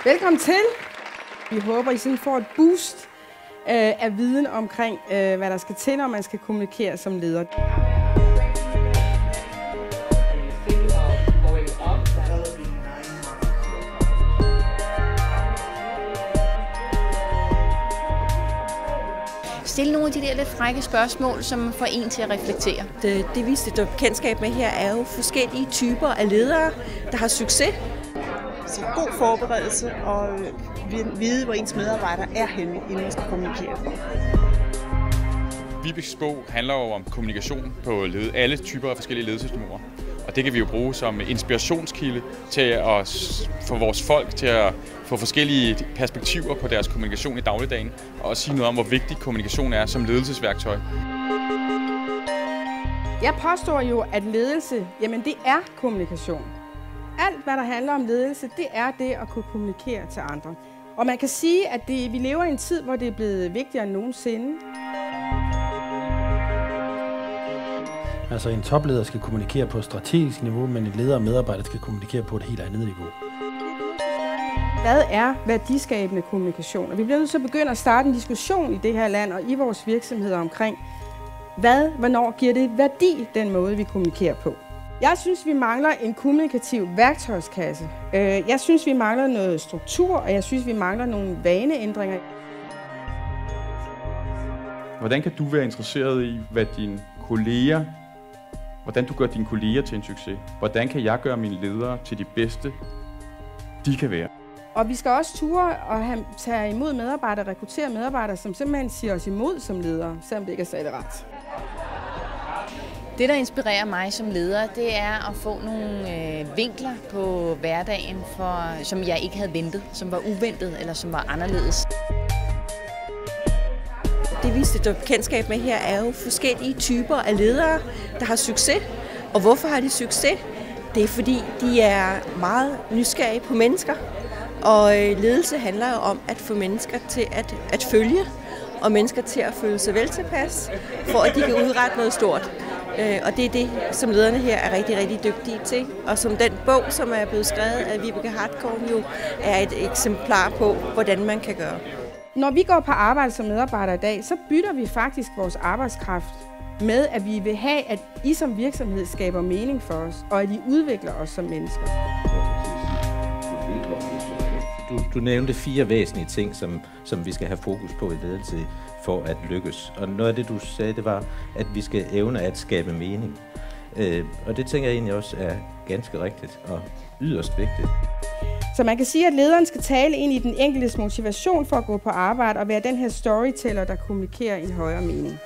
Velkommen til. Vi håber, I sådan får et boost af viden omkring, hvad der skal til, når man skal kommunikere som leder. Stille nogle af de der lidt frække spørgsmål, som får en til at reflektere. Det vi stifter bekendtskab med her er jo forskellige typer af ledere, der har succes. Så god forberedelse og vide, hvor ens medarbejdere er henne, inden man skal kommunikere. Vibekes bog handler jo om kommunikation på alle typer af forskellige ledelsesniveauer. Og det kan vi jo bruge som inspirationskilde til at få vores folk til at få forskellige perspektiver på deres kommunikation i dagligdagen, og sige noget om, hvor vigtig kommunikation er som ledelsesværktøj. Jeg påstår jo, at ledelse, jamen det er kommunikation. Alt, hvad der handler om ledelse, det er det at kunne kommunikere til andre. Og man kan sige, at vi lever i en tid, hvor det er blevet vigtigere end nogensinde. Altså en topleder skal kommunikere på strategisk niveau, men en leder og medarbejder skal kommunikere på et helt andet niveau. Hvad er værdiskabende kommunikation? Og vi bliver nødt til at begynde at starte en diskussion i det her land og i vores virksomheder omkring, hvornår giver det værdi, den måde vi kommunikerer på. Jeg synes, vi mangler en kommunikativ værktøjskasse. Jeg synes, vi mangler noget struktur, og jeg synes, vi mangler nogle vaneændringer. Hvordan kan du være interesseret i, hvordan du gør dine kolleger til en succes? Hvordan kan jeg gøre mine ledere til de bedste, de kan være? Og vi skal også ture og tage imod medarbejdere, rekruttere medarbejdere, som simpelthen siger os imod som ledere, selvom det ikke er særlig ret. Det, der inspirerer mig som leder, det er at få nogle vinkler på hverdagen, som jeg ikke havde ventet, som var uventet eller som var anderledes. Det vi stifter bekendtskab med her er jo forskellige typer af ledere, der har succes. Og hvorfor har de succes? Det er fordi, de er meget nysgerrige på mennesker. Og ledelse handler jo om at få mennesker til at følge, og mennesker til at føle sig vel tilpas, for at de kan udrette noget stort. Og det er det, som lederne her er rigtig, rigtig dygtige til. Og som den bog, som er blevet skrevet af Vibeke Hartkorn, jo er et eksemplar på, hvordan man kan gøre. Når vi går på arbejde som medarbejdere i dag, så bytter vi faktisk vores arbejdskraft med, at vi vil have, at I som virksomhed skaber mening for os, og at I udvikler os som mennesker. Du nævnte 4 væsentlige ting, som vi skal have fokus på i ledelse for at lykkes. Og noget af det, du sagde, det var, at vi skal evne at skabe mening. Og det tænker jeg egentlig også er ganske rigtigt og yderst vigtigt. Så man kan sige, at lederen skal tale ind i den enkeltes motivation for at gå på arbejde og være den her storyteller, der kommunikerer en højere mening.